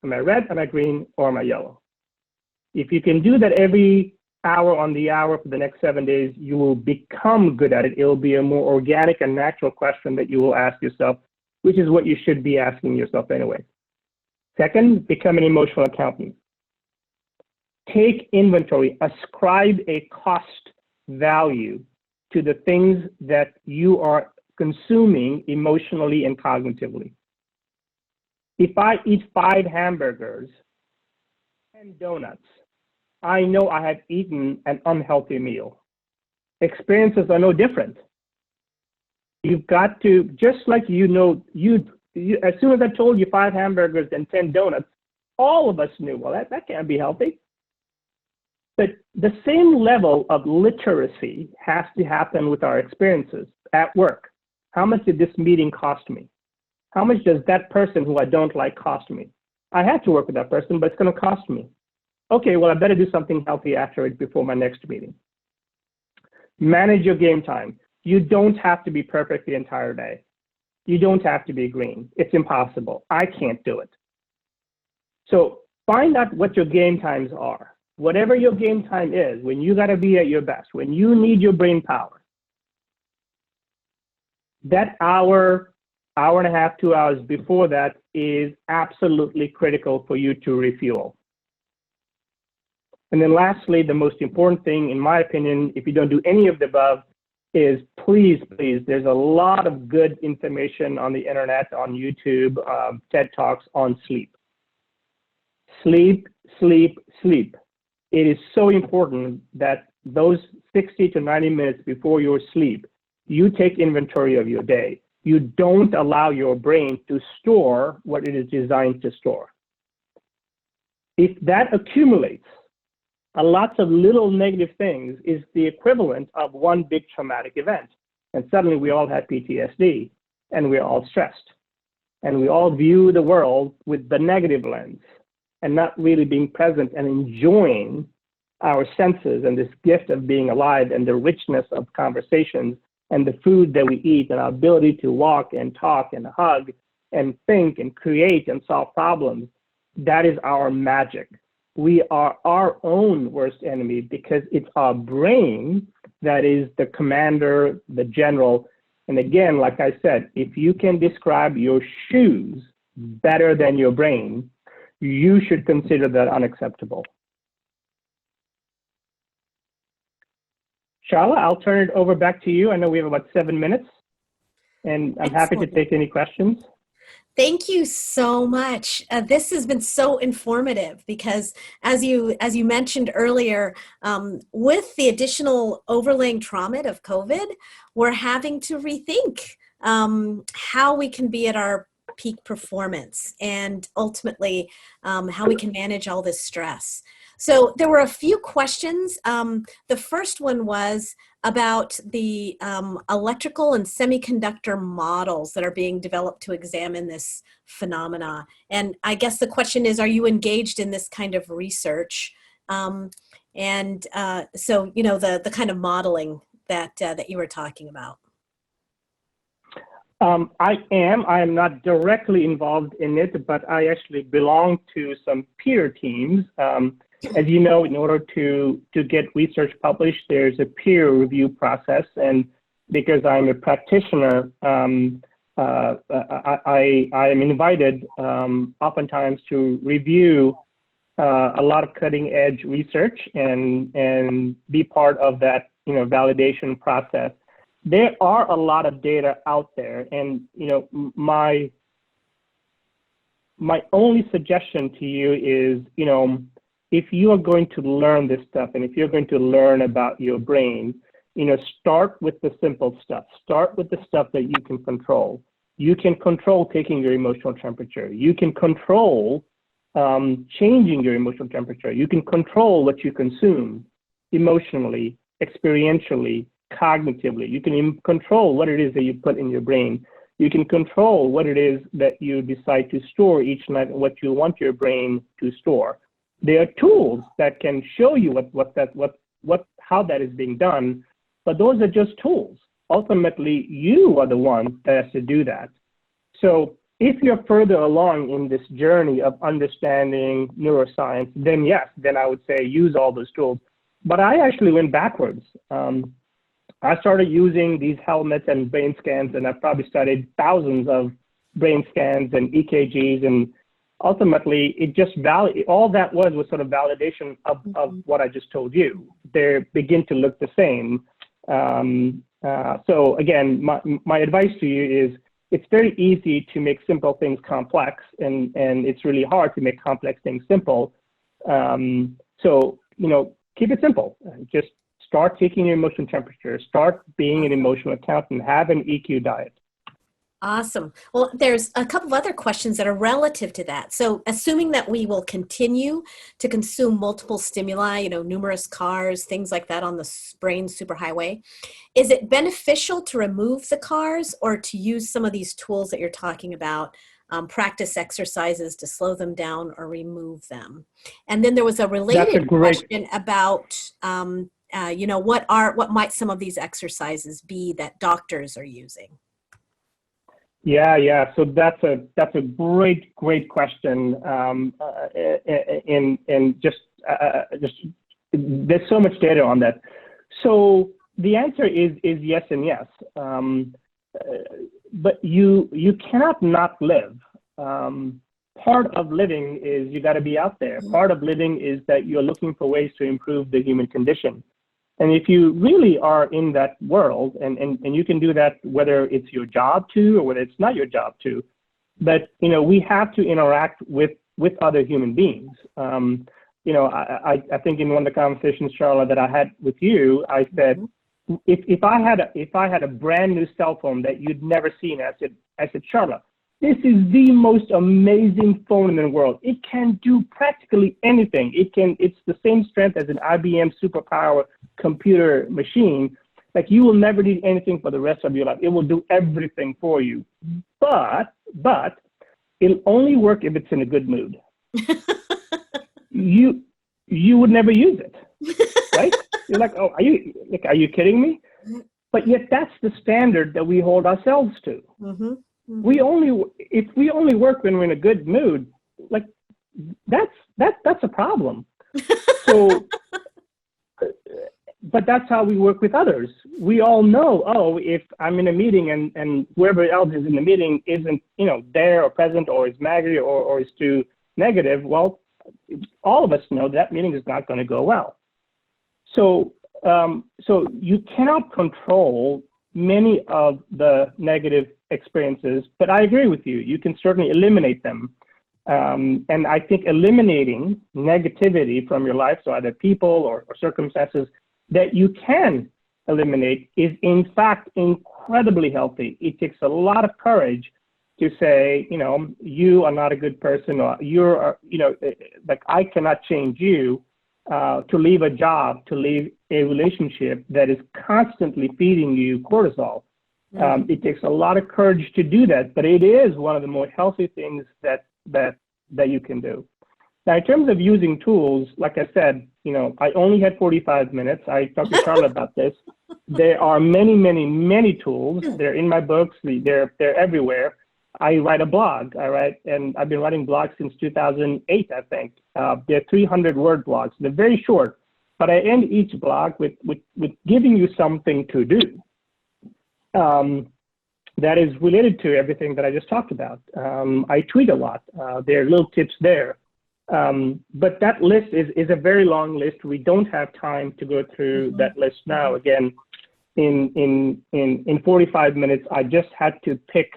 Am I red, am I green, or am I yellow? If you can do that every hour on the hour for the next 7 days, you will become good at it. It will be a more organic and natural question that you will ask yourself, which is what you should be asking yourself anyway. Second, become an emotional accountant. Take inventory, ascribe a cost value to the things that you are consuming emotionally and cognitively. If I eat 5 hamburgers and donuts, I know I have eaten an unhealthy meal. Experiences are no different. You've got to, just like you as soon as I told you 5 hamburgers and 10 donuts, all of us knew, well, that can't be healthy. But the same level of literacy has to happen with our experiences at work. How much did this meeting cost me? How much does that person who I don't like cost me? I had to work with that person, but it's going to cost me. Okay, well, I better do something healthy after it before my next meeting. Manage your game time. You don't have to be perfect the entire day. You don't have to be green. It's impossible. I can't do it. So find out what your game times are. Whatever your game time is, when you got to be at your best, when you need your brain power, that hour and a half, 2 hours before that is absolutely critical for you to refuel. And then lastly, the most important thing, in my opinion, if you don't do any of the above, is please, there's a lot of good information on the internet, on YouTube, TED Talks on sleep. Sleep. It is so important that those 60 to 90 minutes before your sleep, you take inventory of your day. you don't allow your brain to store what it is designed to store. If that accumulates, a lots of little negative things is the equivalent of one big traumatic event. And suddenly we all have PTSD, and we're all stressed. And we all view the world with the negative lens and not really being present and enjoying our senses and this gift of being alive and the richness of conversations and the food that we eat and our ability to walk and talk and hug and think and create and solve problems. That is our magic. We are our own worst enemy because it's our brain that is the commander, the general. And again, like I said, if you can describe your shoes better than your brain, you should consider that unacceptable. Sharla, I'll turn it over back to you. I know we have about 7 minutes, and I'm happy to take any questions. Thank you so much. This has been so informative because, as you mentioned earlier, with the additional overlaying trauma of COVID, we're having to rethink how we can be at our peak performance and ultimately how we can manage all this stress. So there were a few questions. The first one was about the electrical and semiconductor models that are being developed to examine this phenomena. And I guess the question is, are you engaged in this kind of research? So, you know, the kind of modeling that you were talking about. I am not directly involved in it, but I actually belong to some peer teams. As you know, in order to get research published, there's a peer review process. And because I'm a practitioner, I am invited oftentimes to review a lot of cutting edge research and be part of that, you know, validation process. There are a lot of data out there, and you know, my only suggestion to you is, you know, if you are going to learn this stuff and if you're going to learn about your brain, you know, start with the simple stuff. Start with the stuff that you can control. You can control taking your emotional temperature. You can control changing your emotional temperature. You can control what you consume emotionally, experientially, cognitively. You can control what it is that you put in your brain. You can control what it is that you decide to store each night and what you want your brain to store. There are tools that can show you how that is being done, but those are just tools. Ultimately, you are the one that has to do that. So if you're further along in this journey of understanding neuroscience, then yes, then I would say use all those tools. But I actually went backwards. I started using these helmets and brain scans, and I've probably studied thousands of brain scans and EKGs, and ultimately, it just all that was sort of validation of what I just told you. They begin to look the same. So again, my advice to you is it's very easy to make simple things complex, and it's really hard to make complex things simple. So, you know, keep it simple. Just start taking your emotional temperature, start being an emotional accountant, have an EQ diet. Awesome. Well, there's a couple of other questions that are relative to that. So assuming that we will continue to consume multiple stimuli, you know, numerous cars, things like that on the brain superhighway, is it beneficial to remove the cars or to use some of these tools that you're talking about, practice exercises to slow them down or remove them? And then there was a related question about, you know, what might some of these exercises be that doctors are using? Yeah. So that's a great question. And just there's so much data on that. So the answer is yes and yes. But you cannot not live. Part of living is you got to be out there. Part of living is that you're looking for ways to improve the human condition. And if you really are in that world, and you can do that whether it's your job to or whether it's not your job to, but you know, we have to interact with other human beings. You know, I think in one of the conversations, Charlotte, that I had with you, I said, if I had a brand new cell phone that you'd never seen, I said, Charlotte, this is the most amazing phone in the world. It can do practically anything. It's the same strength as an IBM superpower computer machine. Like, you will never need anything for the rest of your life. It will do everything for you. But it'll only work if it's in a good mood. You would never use it, right? You're like, oh, are you kidding me? But yet that's the standard that we hold ourselves to. Mm-hmm. Mm-hmm. If we only work when we're in a good mood, like, that's a problem. So, but that's how we work with others. We all know, oh, if I'm in a meeting and whoever else is in the meeting isn't, there or present, or is maggy or is too negative, well, all of us know that meeting is not going to go well. So you cannot control many of the negative experiences, but I agree with you. You can certainly eliminate them. And I think eliminating negativity from your life, so either people or circumstances that you can eliminate, is in fact incredibly healthy. It takes a lot of courage to say, you are not a good person, or like, I cannot change you, to leave a job, to leave a relationship that is constantly feeding you cortisol. It takes a lot of courage to do that, but it is one of the more healthy things that you can do. Now, in terms of using tools, like I said, I only had 45 minutes. I talked to Charlotte about this. There are many, many, many tools. They're in my books. They're everywhere. I write a blog. And I've been writing blogs since 2008, I think. They're 300-word blogs. They're very short, but I end each blog with giving you something to do that is related to everything that I just talked about. I tweet a lot. There are little tips there. But that list is a very long list. We don't have time to go through that list now. Again, in 45 minutes, I just had to pick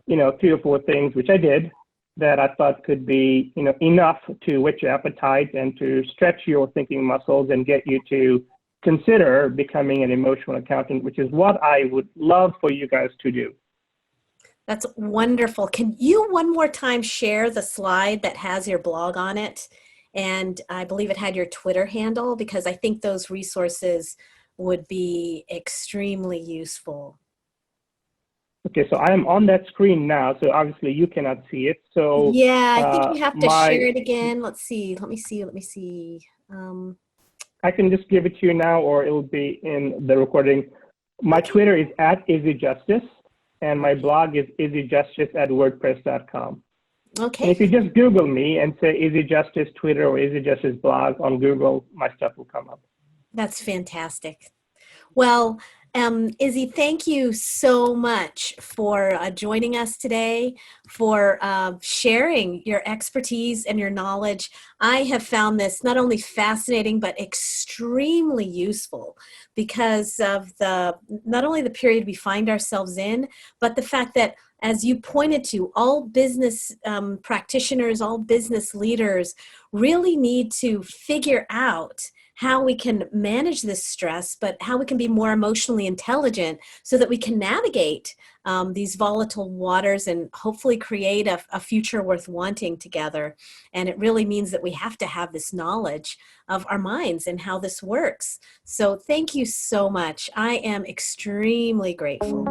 3 or 4 things, which I did, that I thought could be enough to whet your appetite and to stretch your thinking muscles and get you to consider becoming an emotional accountant, which is what I would love for you guys to do. That's wonderful. Can you one more time share the slide that has your blog on it? And I believe it had your Twitter handle, because I think those resources would be extremely useful. Okay, so I am on that screen now, so obviously you cannot see it. So yeah, I think you have to share it again. Let's see. Let me see. I can just give it to you now, or it will be in the recording. My Twitter is @IzzyJustice, and my blog is izzyjustice@wordpress.com. Okay. And if you just Google me and say Izzy Justice Twitter or Izzy Justice blog on Google, my stuff will come up. That's fantastic. Well, Izzy, thank you so much for joining us today, for sharing your expertise and your knowledge. I have found this not only fascinating, but extremely useful because of not only the period we find ourselves in, but the fact that, as you pointed to, all business practitioners, all business leaders really need to figure out how we can manage this stress, but how we can be more emotionally intelligent so that we can navigate these volatile waters and hopefully create a future worth wanting together. And it really means that we have to have this knowledge of our minds and how this works. So thank you so much. I am extremely grateful.